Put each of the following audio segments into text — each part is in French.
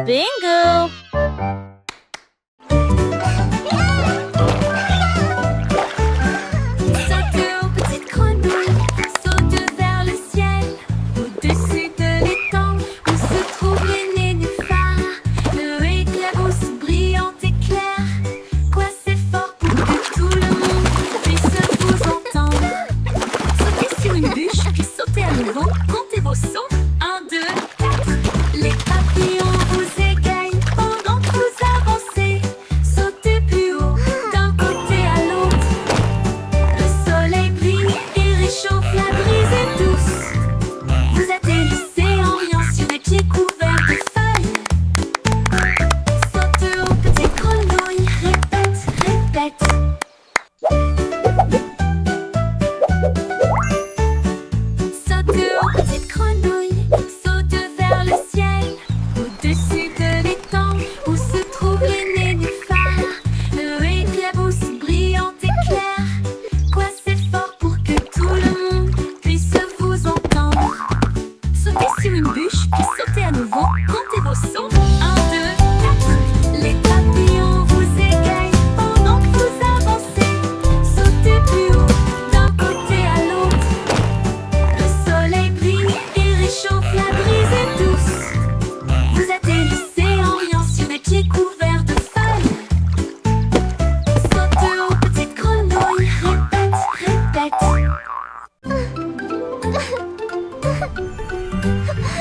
Bingo!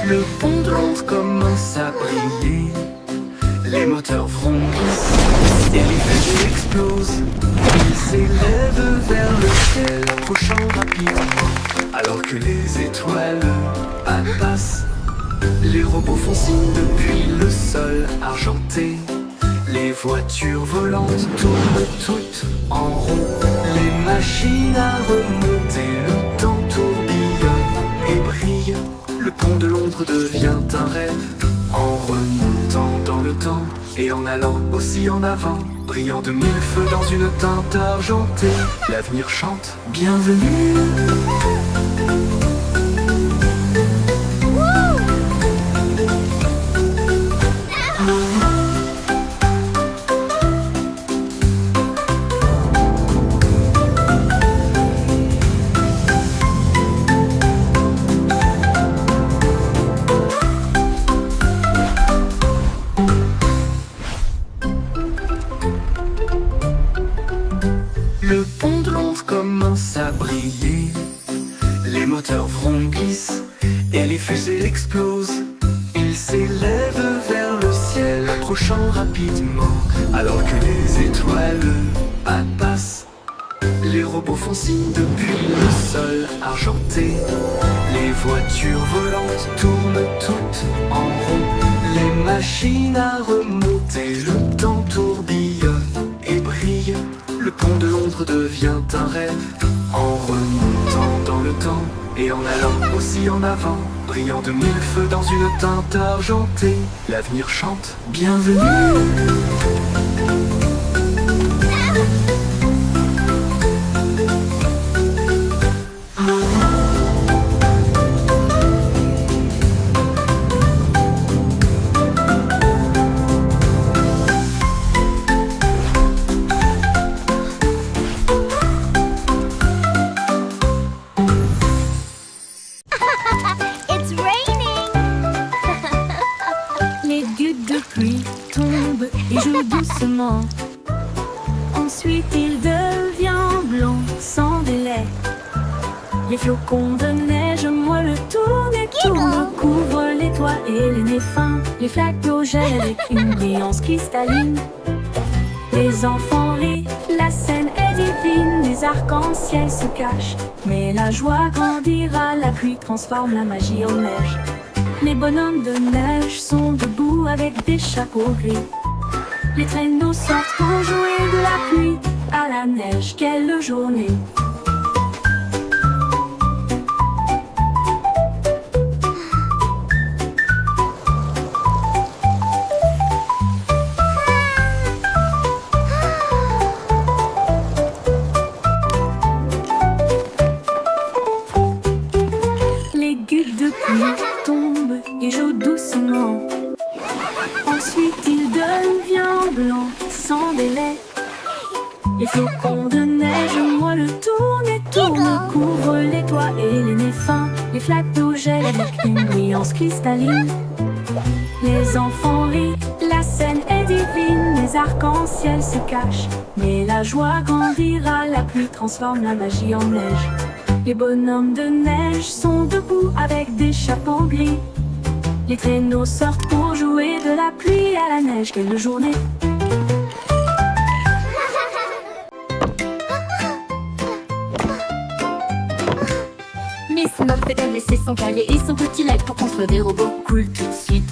Le pont de Londres commence à briller. Les moteurs vrombissent et les fusées explosent. Ils s'élèvent vers le ciel, approchant rapidement. Alors que les étoiles passent, les robots font signe depuis le sol argenté. Les voitures volantes tournent toutes en rond. Les machines à remonter, le temps tourbillonne et brille. Le pont de Londres devient un rêve en remontant dans le temps et en allant aussi en avant, brillant de mille feux dans une teinte argentée. L'avenir chante, bienvenue. Le pont de Londres commence à briller. Les moteurs vrombissent et les fusées explosent. Ils s'élèvent vers le ciel, approchant rapidement. Alors que les étoiles passent, les robots font signe depuis le sol argenté. Les voitures volantes tournent toutes en rond. Les machines à remonter, le temps tourbillonne et brille. Le pont de Londres devient un rêve en remontant dans le temps et en allant aussi en avant, brillant de mille feux dans une teinte argentée. L'avenir chante, bienvenue. Doucement. Ensuite il devient blanc sans délai. Les flocons de neige moelleux tournent et tournent, couvrent les toits et les nez fins. Les flaques d'eau gèlent avec une brillance cristalline. Les enfants rient, la scène est divine. Les arcs-en-ciel se cachent, mais la joie grandira. La pluie transforme la magie en neige. Les bonhommes de neige sont debout avec des chapeaux gris. Les traîneaux sortent pour jouer de la pluie à la neige. Quelle journée! Les gouttes de pluie tombent et jouent doucement. Ensuite il devient blanc sans délai. Les flocons de neige, moi le tourne et tourne, couvre les toits et les nez fins. Les flaques d'eau gèlent avec une brillance cristalline. Les enfants rient, la scène est divine. Les arcs-en-ciel se cachent, mais la joie grandira. La pluie transforme la magie en neige. Les bonhommes de neige sont debout avec des chapeaux gris. Les traîneaux sortent pour jouer de la pluie à la neige. Quelle journée! Miss Muffet a laissé son cahier et son petit leg pour construire des robots cool tout de suite.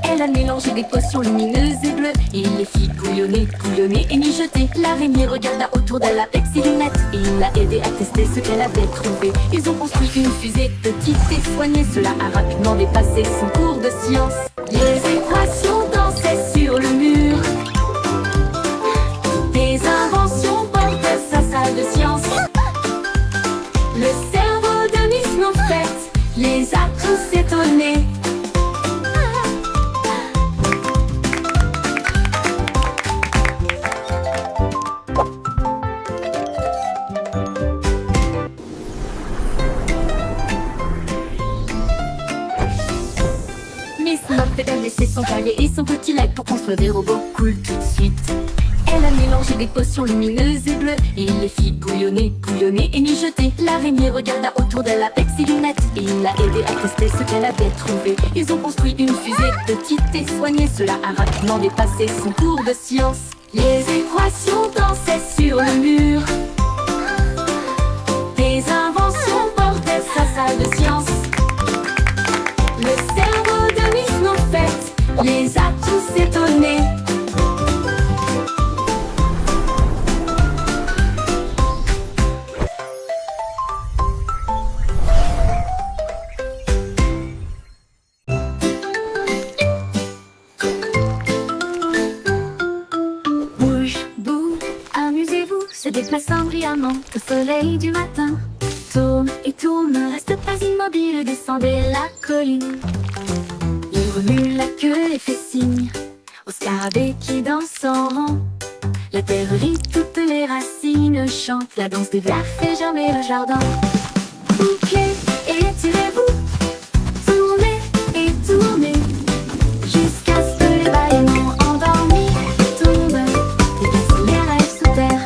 Elle a mélangé des potions lumineuses et bleues et les fit bouillonner, bouillonner et mijoter. L'araignée regarda autour d'elle avec ses lunettes et il l'a aidé à tester ce qu'elle avait trouvé. Ils ont construit une fusée petite et soignée. Cela a rapidement dépassé son cours de science. Les équations dansaient sur le mur. Des inventions portaient sa salle de science. Le cerveau de Miss Muffet les a tous étonnés. Miss Muffet a laissé son cahier et son petit leg pour construire des robots cool tout de suite. Elle a mélangé des potions lumineuses et bleues et il les fit bouillonner, bouillonner et mijoter. L'araignée regarda autour d'elle avec ses lunettes et il l'a aidé à tester ce qu'elle avait trouvé. Ils ont construit une fusée petite et soignée. Cela a rapidement dépassé son cours de science. Les équations dansaient sur le mur. Des inventions portaient sa salle de science. Le cerveau de Miss Muffet les a tous étonnés. Déplaçant brillamment au soleil du matin. Tourne et tourne, ne reste pas immobile, descendez la colline. Il remue la queue et fait signe au scarabée qui danse en rang. La terre rit, toutes les racines chantent, la danse des vers fait germer le jardin. Bouquez et étirez-vous, tournez et tournez, jusqu'à ce que les bâillements endormis tombent, déplacent les rêves sous terre.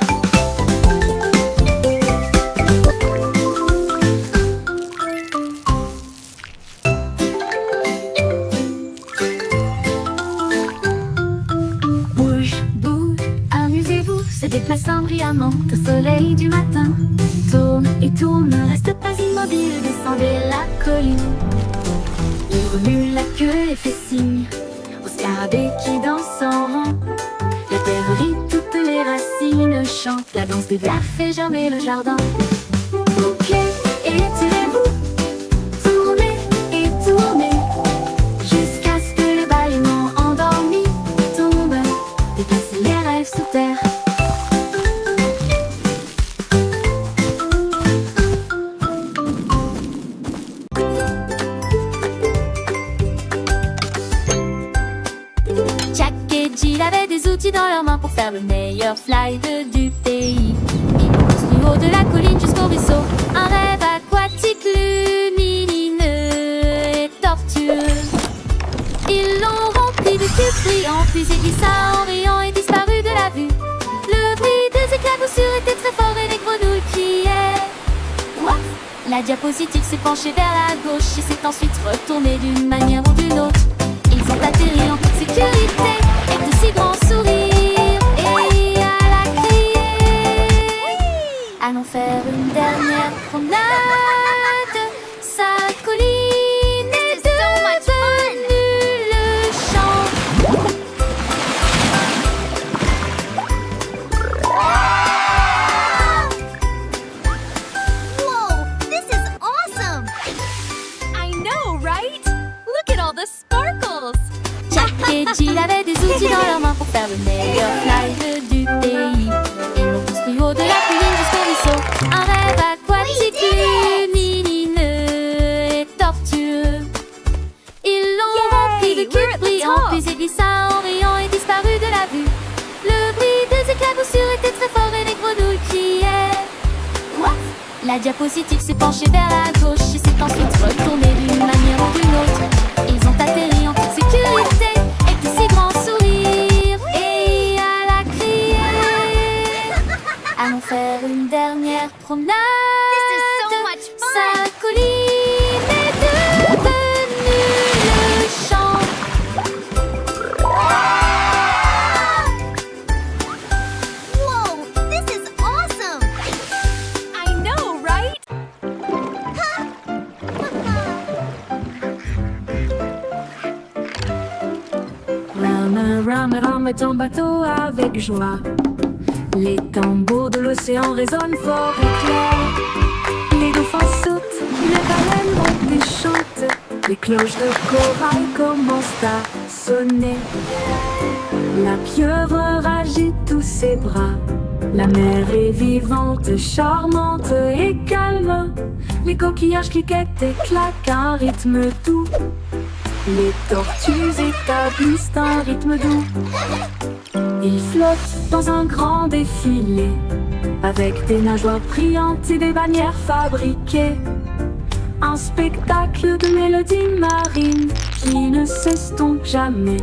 Déplaçant brillamment au soleil du matin. Tourne et tourne, ne reste pas immobile, descendez la colline. Il remue la queue et fait signe au scarabée qui danse en rang. La terre rit, toutes les racines chantent, la danse des vers fait germer le jardin. Bouquez et étirez-vous, tournez et tournez, jusqu'à ce que les bâillements endormis tombent, déplacez les rêves sous terre. Il avait des outils dans leurs mains pour faire le meilleur slide du pays. Ils ont construit haut de la colline jusqu'au ruisseau un rêve aquatique lumineux et tortueux. Ils l'ont rempli de cubes brillants, puis il glissa en riant et disparut de la vue. Le bruit des éclaboussures était très fort et les grenouilles criaient. What? La diapositive s'est penchée vers la gauche et s'est ensuite retournée d'une manière ou d'une autre. Ils ont atterri en toute sécurité avec de si grands sourires et à la criée. Allons faire une dernière promenade. Sa colline est devenue le champ. Whoa, this is awesome! I know, right? Look at all the sparkles! Jack et Jill avaient des outils dans leurs mains pour faire le meilleur slide du pays. Ils l'ont construit haut de la colline jusqu'au ruisseau un rêve aquatique lumineux et tortueux. Ils l'ont rempli de cubes brillants, puis ils glissent en La diapositive s'est penchée vers la gauche et s'est ensuite retournée d'une manière ou d'une autre. Ils ont atterri en toute sécurité avec de si grands sourires. Et elle a crié: allons faire une dernière promenade. This is so much fun. Sa colline est devenue le champ. Whoa, this is awesome. I know, right? Rame ton bateau avec joie. Les tambours de l'océan résonnent fort et clair. Les dauphins sautent, les baleines montent et chantent. Les cloches de corail commencent à sonner. La pieuvre agite tous ses bras. La mer est vivante, charmante et calme. Les coquillages cliquettent et claquent un rythme doux. Les tortues établissent un rythme doux. Ils flottent dans un grand défilé, avec des nageoires brillantes et des bannières fabriquées. Un spectacle de mélodies marines qui ne s'estompe jamais.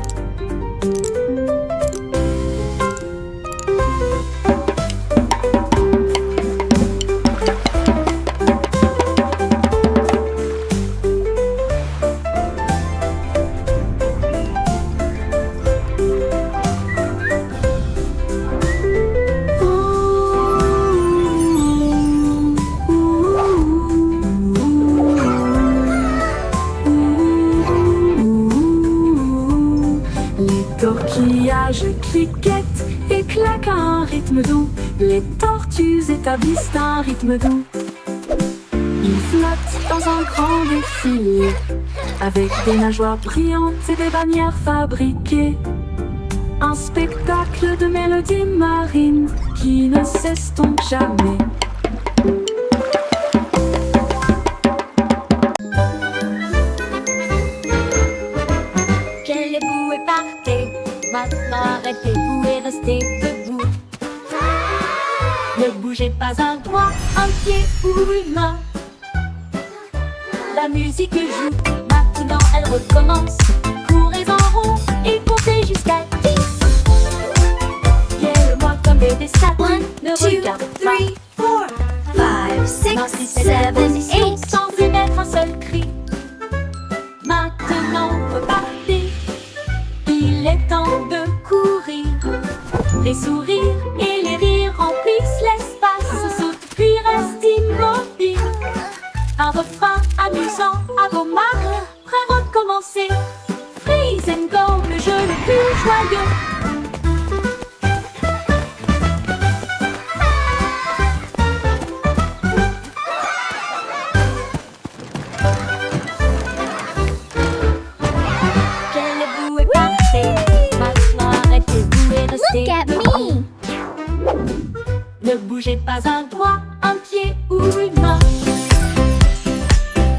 Torquillages cliquettent et claquent un rythme doux. Les tortues établissent un rythme doux. Ils flottent dans un grand défilé, avec des nageoires brillantes et des bannières fabriquées. Un spectacle de mélodies marines qui ne s'estompe jamais. Levez-vous et partez. Maintenant arrêtez-vous et restez debout. Ne bougez pas un doigt, un pied ou une main. La musique joue, maintenant elle recommence. Courez en rond et comptez jusqu'à 10. Guère-moi comme des statues, ne regarde pas. 5, 6, 7, 8. Sans émettre un seul cri. Maintenant repartez. Il est temps de courir. Les sourires et les rires remplissent l'espace. Sautent puis restent immobiles. Un refrain amusant à vos marques. Prêt à recommencer. Freeze and go, le jeu le plus joyeux. Look at me. Ne bougez pas un doigt, un pied ou une main.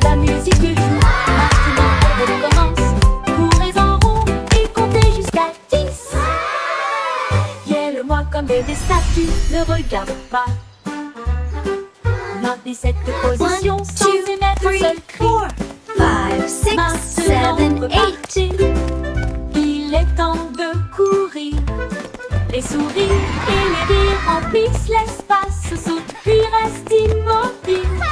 La musique joue, maintenant elle recommence. Courez en rond et comptez jusqu'à 10. Guère-moi comme des statues, ne regarde pas. Maintenez cette position sans émettre un seul cri. 5, 6, 7, Maintenant 8. repartez. Il est temps de courir. Les sourires et les rires remplissent l'espace. Sautent puis restent immobiles.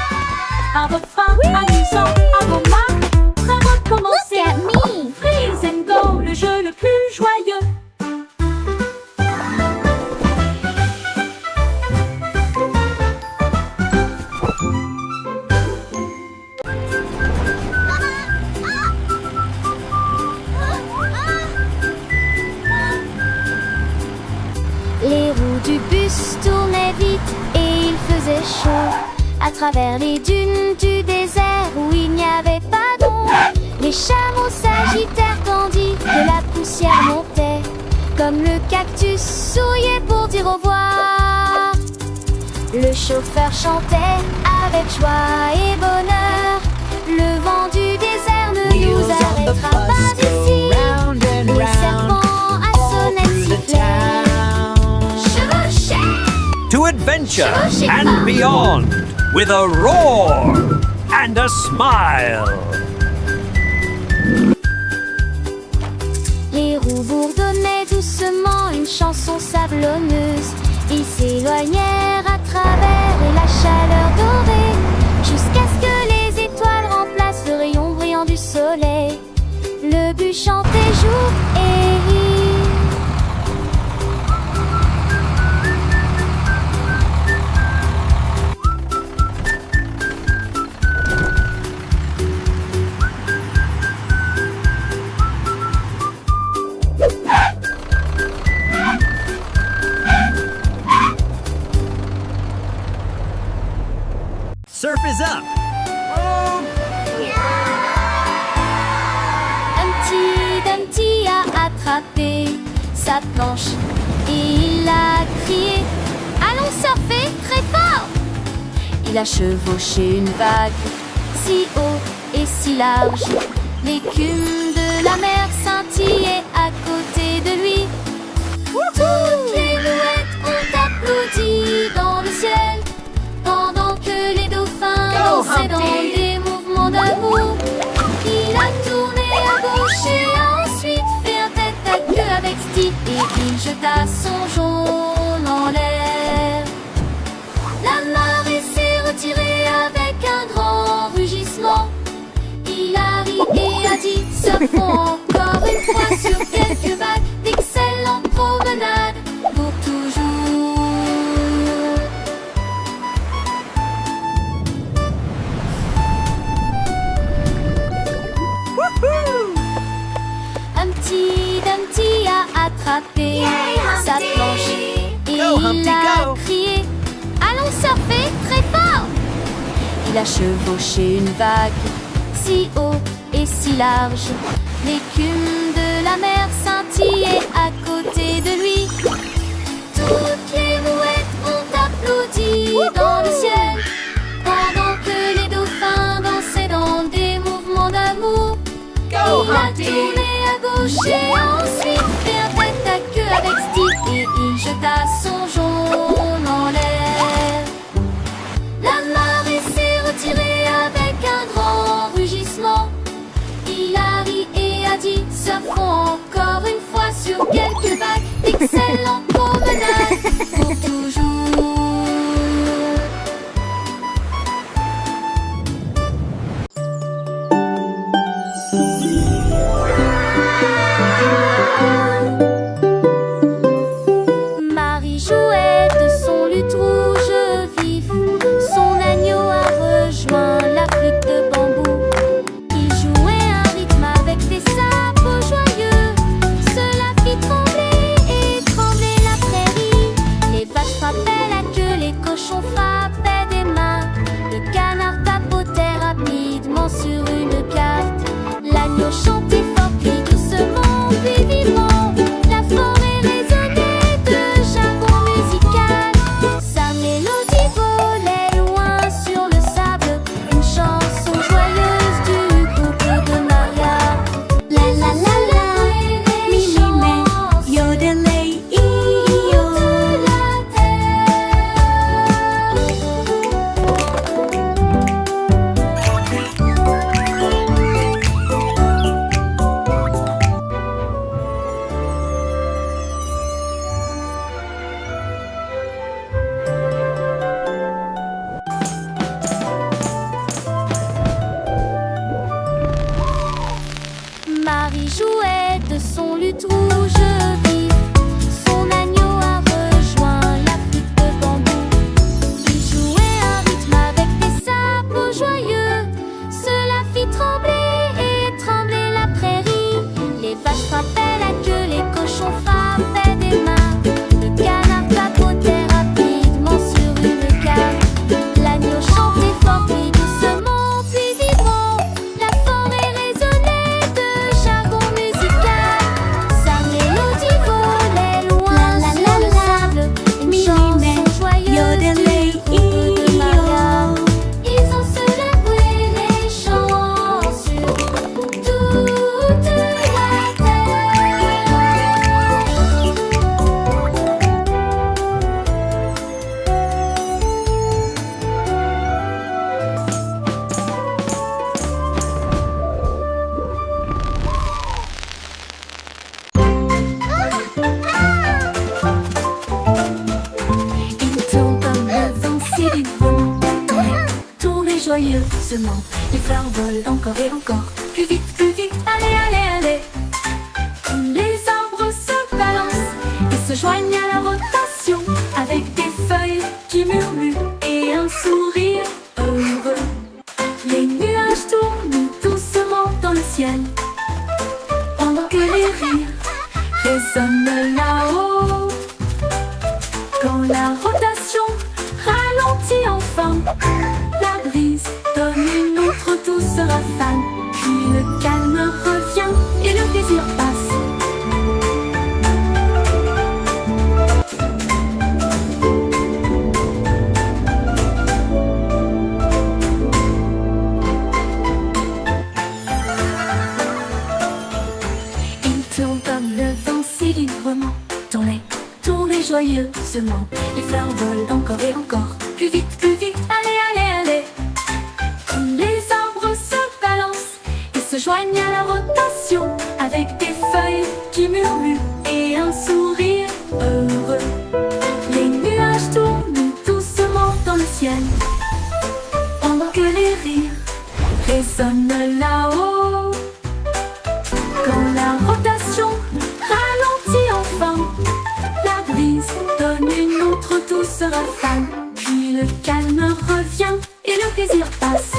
Un refrain amusant à vos marques. Prêt à recommencer. Look at me. Freeze and go, le jeu le plus joyeux. Les roues du bus tournaient vite et il faisait chaud. À travers les dunes du désert où il n'y avait pas d'ombre, les chameaux s'agitèrent tandis que la poussière montait. Comme le cactus souriait pour dire au revoir. Le chauffeur chantait avec joie et bonheur. Le vent du désert ne nous arrêtera pas ici. Les serpents à sonnette sifflèrent. To adventure and beyond. with a roar and a smile. Les roues bourdonnaient doucement une chanson sablonneuse. Ils s'éloignèrent à travers la chaleur dorée, jusqu'à ce que les étoiles remplacent le rayon brillant du soleil. Le but chantait jour et nuit. Surf is up. Humpty Dumpty a attrapé sa planche et il a crié: allons surfer très fort! Il a chevauché une vague si haut et si large. L'écume de la mer scintillait à côté de lui. Toutes les mouettes ont applaudi dans le ciel, pendant que les dauphins dansaient dans des mouvements d'amour. Il a tourné à gauche et ensuite fait un tête à queue avec Steve et il jeta son jaune en l'air. La marée s'est retirée avec un grand rugissement. Il a ri et a dit: surfons encore une fois sur quelques vagues, d'excellentes promenades pour toujours. Humpty Dumpty a attrapé sa planche et il a crié: allons surfer très fort! Il a chevauché une vague si haut et si large. L'écume de la mer scintillait à côté de lui. Toutes les mouettes ont applaudi dans le ciel, pendant que les dauphins dansaient dans des mouvements d'amour. Il a tourné à gauche et ensuite fait un tête à queue avec Steve et il jeta son jaune en l'air. La marée s'est retirée avec un grand rugissement. Il a ri et a dit: surfons encore une fois sur quelques vagues, d'excellentes promenades pour toujours. Marie jouait de son luth rouge vif. Son agneau a rejoint la flûte de bambou. Il jouait un rythme avec des sabots joyeux. Cela fit trembler et trembler la prairie. Les vaches frappaient la queue, les cochons frappaient des mains. Le canard tapotait rapidement sur une carte. L'agneau chantait fort puis doucement puis vivement. La forêt résonnait de jargon musical. Sa mélodie volait loin sur le sable. Une chanson joyeuse du couple de Maria. La la la la, mi mi me, yodelei io. De la terre. Marie jouait de son luth rouge vif. Son agneau a rejoint la flûte de bambou. Il jouait un rythme avec des sabots joyeux. Cela fit trembler et trembler la prairie. Les vaches frappaient la queue, les cochons frappaient des mains. Le canard tapotait rapidement sur une carte. L'agneau chantait fort puis doucement puis vivement. La forêt résonnait de jargon musical. Sa mélodie doucement. Les fleurs volent encore et encore. Plus vite, allez, allez, allez. Les arbres se balancent et se joignent à la rotation, avec des feuilles qui murmurent et un sourire heureux. Les nuages tournent doucement dans le ciel, pendant que les rires résonnent là-haut. Quand la rotation ralentit enfin, la brise donne une autre douce rafale. Puis le calme revient et le plaisir passe. Librement dans les tournées joyeusement. Les fleurs volent encore et encore. Plus vite, allez, allez, allez. Les arbres se balancent et se joignent à la rotation, avec des feuilles qui murmurent et un sourire heureux. Les nuages tournent doucement dans le ciel, pendant que les rires résonnent là-haut. Quand la rotation enfin, la brise donne une autre douce rafale. Puis le calme revient et le plaisir passe.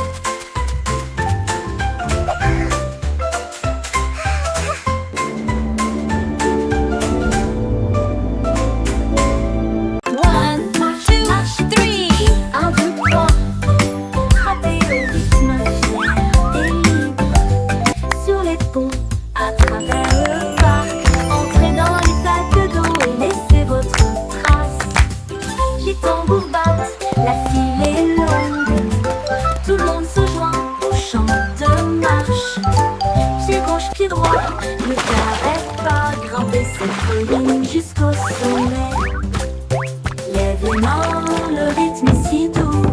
Ne t'arrête pas, grimper cette colline jusqu'au sommet. Lève les mains, le rythme est si doux.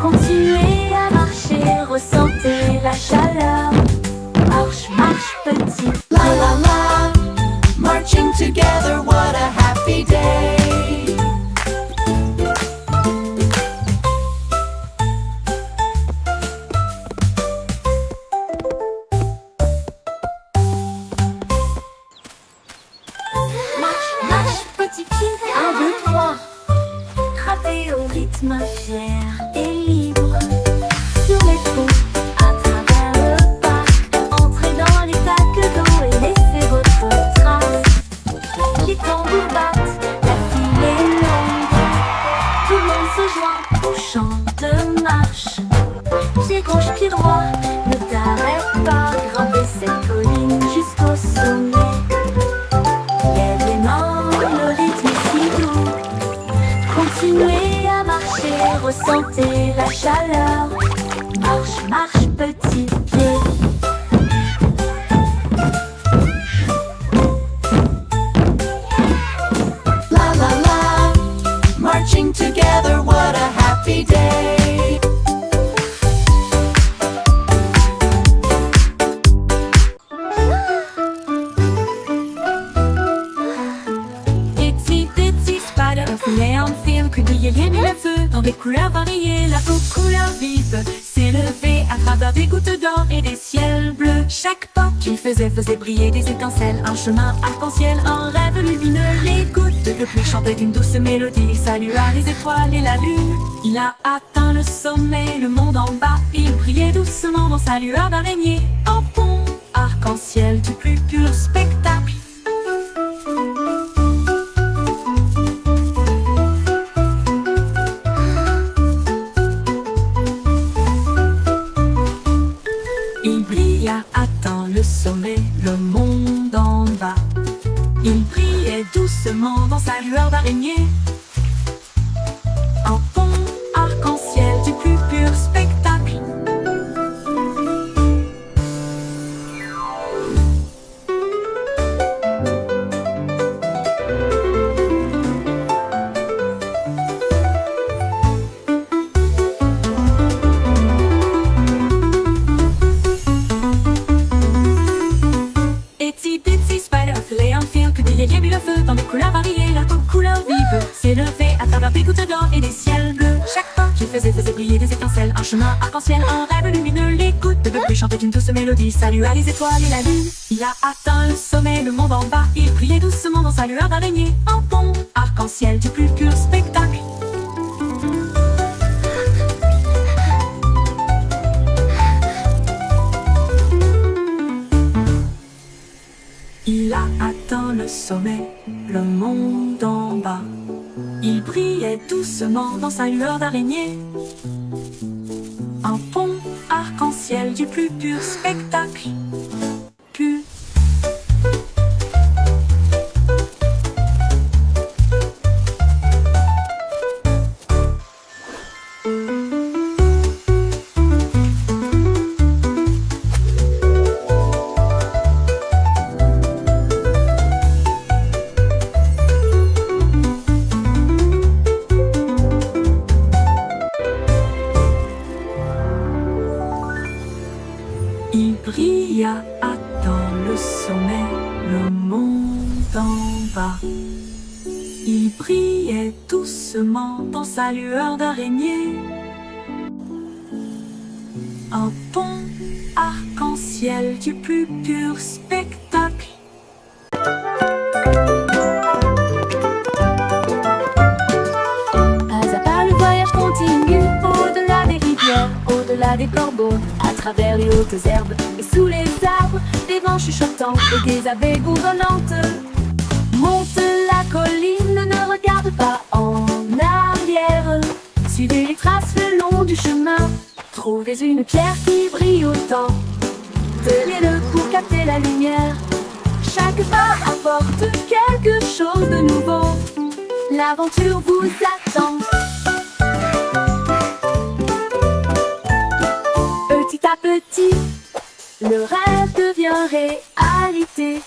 Continuez à marcher, ressentez la chaleur. Marche, marche petit. La la la, marching together, what a happy day. Fier et libre sur les ponts, à travers le parc. Entrez dans les sacs d'eau et laissez votre trace. Les tambours battent, la file est longue. Tout le monde se joint au chant de marche. Pied gauche, pied droit, ne t'arrête pas, grimper cette colline jusqu'au sommet. Lève les mains, le rythme est si doux. Continuez à marcher, ressentez la chaleur. Marche, marche, petit pied. La la la, marching together, what a happy day. Itsy bitsy spider of neon film, criblé le feu dans des couleurs variées. La peau couleur vive s'élevait à travers des gouttes d'or et des ciels bleus. Chaque pas qu'il faisait briller des étincelles, un chemin arc-en-ciel, un rêve lumineux. Les gouttes de pluie chantaient une douce mélodie. Il salua les étoiles et la lune. Il a atteint le sommet, le monde en bas. Il brillait doucement dans sa lueur d'araignée. Un pont arc-en-ciel du plus pur spectacle. Il brilla, atteint le sommet, le monde en bas. Il brillait doucement dans sa lueur d'araignée. Un pont arc-en-ciel du plus pur spectacle. Dans des couleurs variées, la peau couleur vive s'élevait à travers des gouttes d'or et des ciels bleus. Chaque pas qu'il faisait briller des étincelles. Un chemin arc-en-ciel, un rêve lumineux. Les gouttes de pluie chantaient une douce mélodie. Salut à les étoiles et la lune. Il a atteint le sommet, le monde en bas. Il brillait doucement dans sa lueur d'araignée. Un pont arc-en-ciel du plus pur spectacle. Il a atteint le sommet, le monde en bas. Il brillait doucement dans sa lueur d'araignée. Un pont arc-en-ciel du plus pur spectacle. Pur. Il brilla atteint le sommet, le monde en bas. Il brillait doucement dans sa lueur d'araignée. Un pont arc-en-ciel du plus pur spectacle. Pas à pas le voyage continue, au-delà des rivières, au-delà des corbeaux, à travers les hautes herbes et sous les arbres, des vents chuchotants et des abeilles bourdonnantes. Monte la colline, ne regarde pas en arrière. Suivez les traces le long du chemin. Trouvez une pierre qui brille autant. Tenez-le pour capter la lumière. Chaque pas apporte quelque chose de nouveau. L'aventure vous attend. Petit à petit, le rêve devient réalité.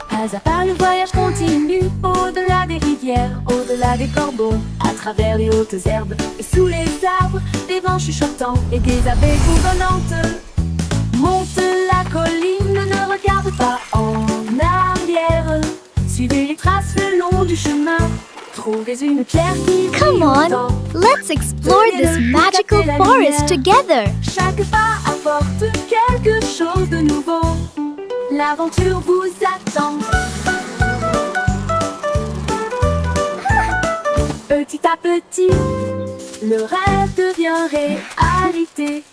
Pas à pas le voyage continue, au-delà des rivières, au-delà des corbeaux, à travers les hautes herbes et sous les arbres, des vents chuchotants et des abeilles bourdonnantes. Monte la colline, ne regarde pas en arrière. Suivez les traces le long du chemin. Trouvez une pierre qui brille Come on, autant. let's explore this magical forest together. Chaque pas apporte quelque chose de nouveau. L'aventure vous attend. Petit à petit, le rêve devient réalité.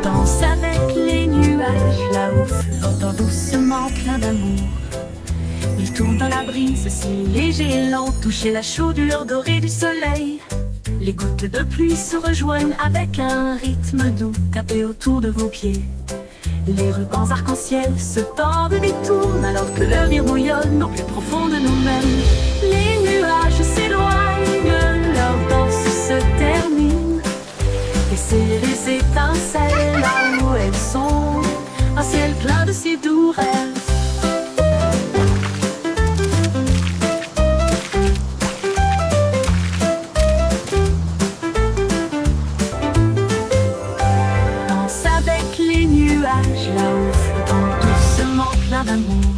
Danse avec les nuages là-haut, flottant doucement plein d'amour. Il tourne dans la brise si léger et lent, toucher la chaudure dorée du soleil. Les gouttes de pluie se rejoignent avec un rythme doux, tapez autour de vos pieds. Les rubans arc-en-ciel se tordent et tournent alors que le rire bouillonne au plus profond de nous-mêmes. Les nuages s'éloignent, leur danse se termine. Laissez les étincelles là où elles sont, un ciel plein de si doux rêves. Là-haut, flottant doucement plein d'amour.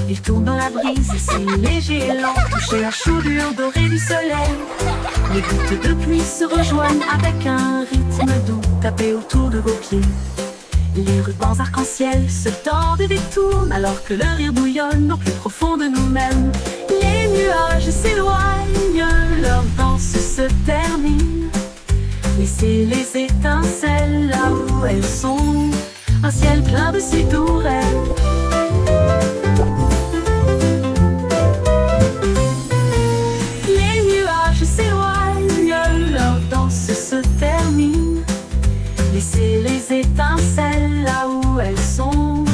Il tourne dans la brise, c'est léger et lent, toucher la chaudure dorée du soleil. Les gouttes de pluie se rejoignent avec un rythme doux, tapez autour de vos pieds. Les rubans arc-en-ciel se tordent et détournent alors que le rire bouillonne au plus profond de nous-mêmes. Les nuages s'éloignent, leur danse se termine. Laissez les étincelles là où elles sont, un ciel plein de si doux rêves. Les nuages s'éloignent, leur danse se termine. Laissez les étincelles là où elles sont,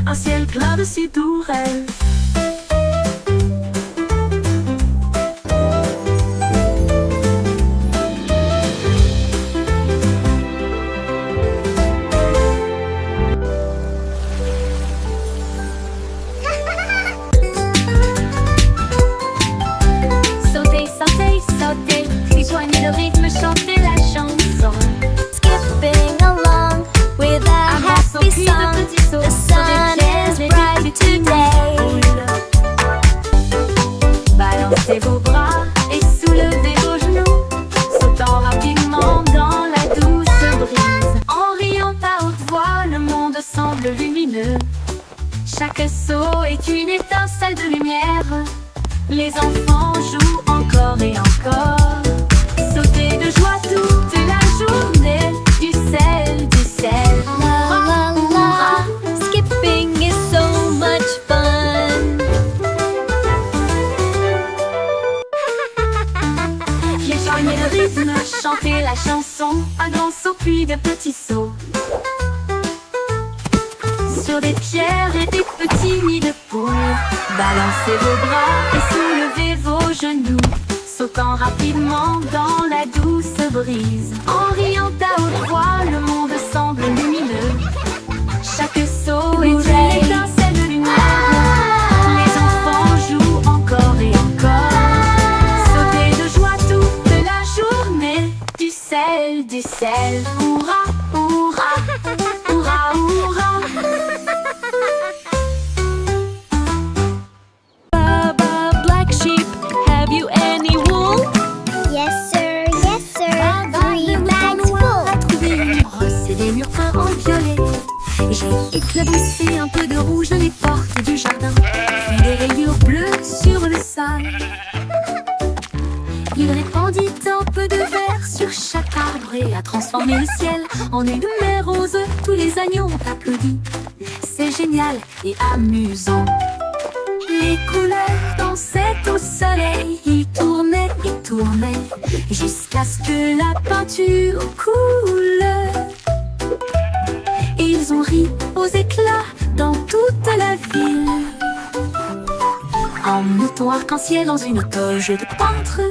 un ciel plein de si doux rêves. Sautez, sautez, sautez, les poignées de rythme chanter Chaque saut est une étincelle de lumière. Les enfants jouent encore et encore. Sauter de joie toute la journée. Du sel, du sel. La la la, skipping is so much fun. Rejoignez le rythme, chantez la chanson. Un grand saut puis de petits sauts. Sur des pierres et des petits nids de poules. Balancez vos bras et soulevez vos genoux. Sautant rapidement dans la douce brise. En riant à haute voix, le monde semble lumineux. Chaque saut est une étincelle de lumière. Les enfants jouent encore et encore. Sauter de joie toute la journée. Du sel, du sel. Hurrah, hurrah, hurrah, hurrah. Baba, black sheep, have you any wool? Yes, sir. Three bags full. Trouver une brosse et des murs peints en violet. J'ai éclaboussé un peu de rouge les portes du jardin, puis des rayures bleues sur le sol. Il répandit un peu de vert sur chaque arbre et a transformé le ciel en une mer rose. Tous les agneaux ont applaudi. C'est génial et amusant. Les couleurs dansaient au soleil. Ils tournaient et tournaient jusqu'à ce que la peinture coule. Ils ont ri aux éclats dans toute la ville. Un mouton arc-en-ciel dans une toge de peintre.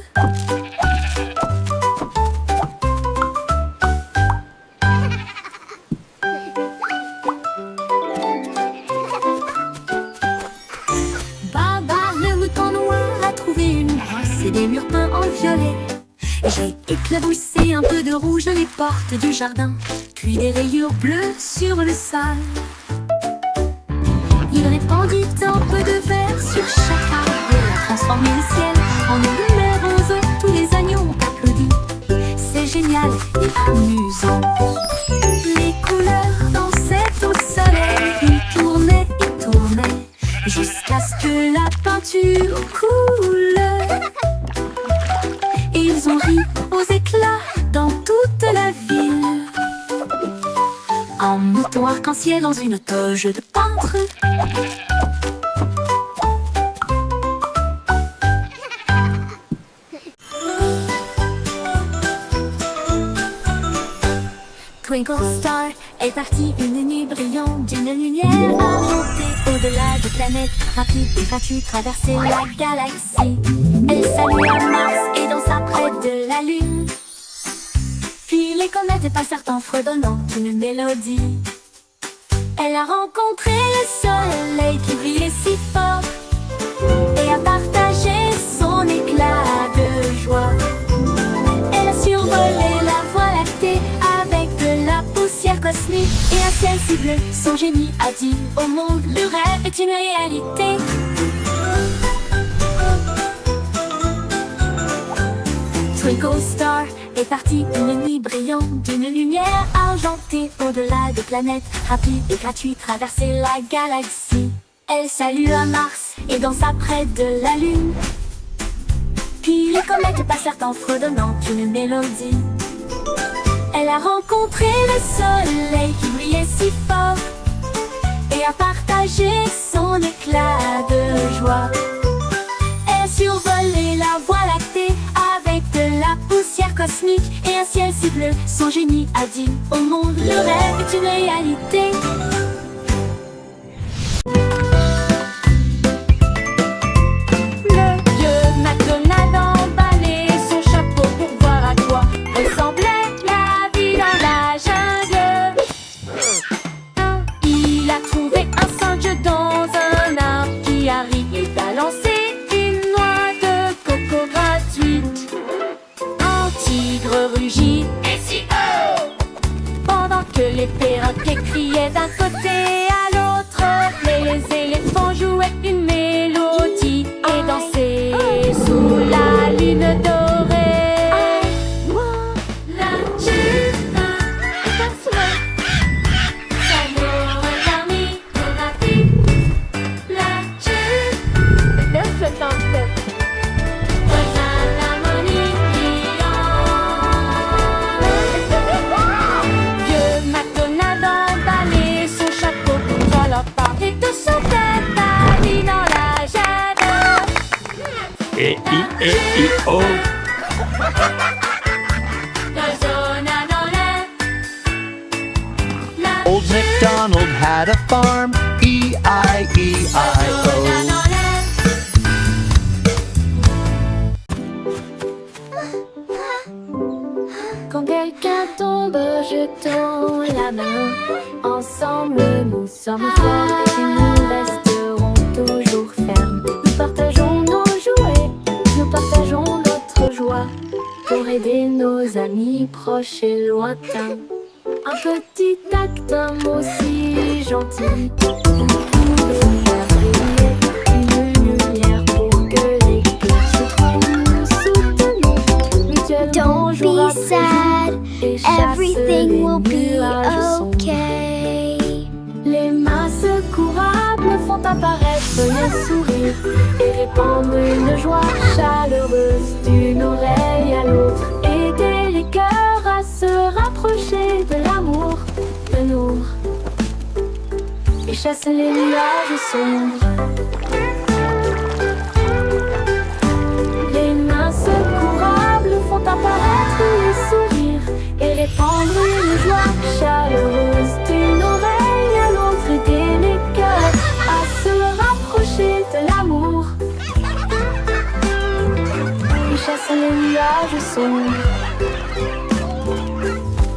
Baba, le mouton noir, a trouvé une brosse et des murs peints en violet. J'ai éclaboussé un peu de rouge les portes du jardin, puis des rayures bleues sur le sol. Il répandit un peu de vert sur chaque arbre et a transformé le ciel en une mer rose. Tous les agneaux ont applaudi. C'est génial et amusant. Les couleurs dansaient au soleil. Ils tournaient et tournaient jusqu'à ce que la peinture coule. Ils ont ri aux éclats dans toute la ville. Un mouton arc-en-ciel dans une toge de peintre. Twinkle Star est partie une nuit brillante d'une lumière argentée. Au-delà des planètes, rapide et gratuite, traverser la galaxie. Elle salua Mars et dansa près de la Lune. Puis les comètes passèrent en fredonnant une mélodie. Elle a rencontré le soleil qui brillait si fort et a partagé son éclat de joie. Elle a survolé la voie lactée avec de la poussière cosmique et un ciel si bleu. Son génie a dit au monde, le rêve est une réalité. Twinkle Star est partie une nuit brillante d'une lumière argentée. Au-delà des planètes, rapide et gratuite, traverser la galaxie. Elle salua Mars et dansa près de la Lune. Puis les comètes passèrent en fredonnant une mélodie. Elle a rencontré le soleil qui brillait si fort et a partagé son éclat de joie. Elle a survolé la voie lactée avec de la poussière cosmique et un ciel si bleu. Son génie a dit au monde, le rêve est une réalité. Le vieux McDonald emballait son chapeau pour voir à quoi ressemblait la vie dans la jungle. Il a trouvé un singe dans un arbre qui a ri et balancé une noix de coco gratuite. Un tigre rugit et si haut pendant que les perroquets criaient d'un côté. E-I-O. Old MacDonald had a farm. E-I-E-I-O. Quand quelqu'un tombe, je tends la main. Ensemble, nous sommes forts et nous resterons toujours fermes. Nous partageons nos jouets, nous partageons notre joie pour aider nos amis proches et lointains. Un petit acte, un mot si gentil. Vous pouvez faire briller une lumière pour que les cœurs se trouvent. Nous soutenons mutuellement jour Don't be après sad, et chasse everything les will be nuages sombres. okay. Les mains secourables font apparaître les sourires et répandre une joie chaleureuse d'une oreille à l'autre. Aider les cœurs à se rapprocher de l'amour, de nous, et chasser les nuages sombres. Les mains secourables font apparaître les sourires et répandre une joie chaleureuse d'une oreille à l'autre. Aider les cœurs à se rapprocher de l'amour et chasser les nuages sombres.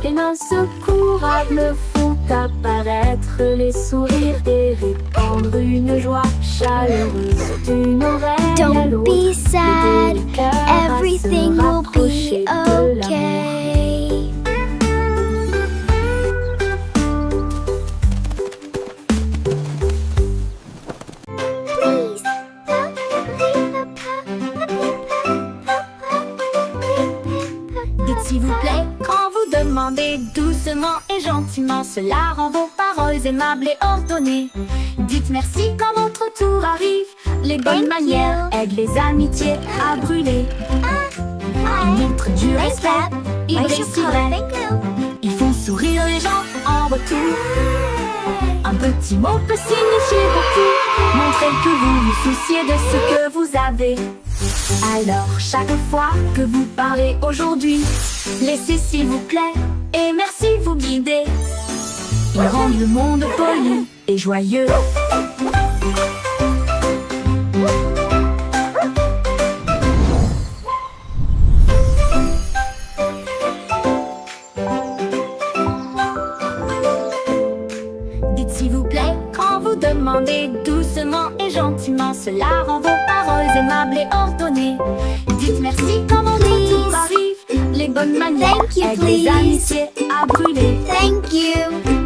Les mains secourables font apparaître les sourires et répandre une joie chaleureuse d'une oreille à Don't l'autre. be sad, Aider les cœurs à se everything will rapprocher be de l'amour. okay. Please. Dites s'il vous plaît quand vous demandez doucement et gentiment. Cela rend vos paroles aimables et ordonnées. Dites merci quand votre tour arrive. Les bonnes Thank manières you. aident les amitiés à brûler. Ils montrent du respect, ils Why brillent should si call vrai. thank you? Ils font sourire les gens en retour. Un petit mot peut signifier beaucoup. Montrez que vous vous souciez de ce que vous avez. Alors chaque fois que vous parlez aujourd'hui, laissez s'il vous plaît et merci vous guider. Ils rendent le monde poli et joyeux. Dites s'il vous plaît quand vous demandez doucement et gentiment. Cela rend vos paroles aimables et ordonnées. Dites merci quand votre tour arrive. Les bonnes manières Thank you, aident les please. amitiés à brûler. Thank you.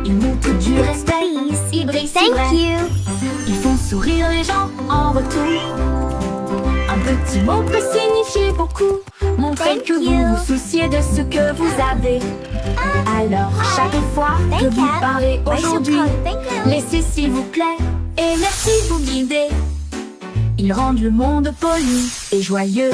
Ils montrent du respect, Please. ils brillent si Thank vrai. you. Ils font sourire les gens en retour. Un petit mot peut signifier beaucoup. Montrez Thank que vous you. vous souciez de ce que vous avez. Alors chaque fois que Thank vous you. parlez Why should aujourd'hui, call thank you? laissez s'il vous plaît et merci vous guider. Ils rendent le monde poli et joyeux.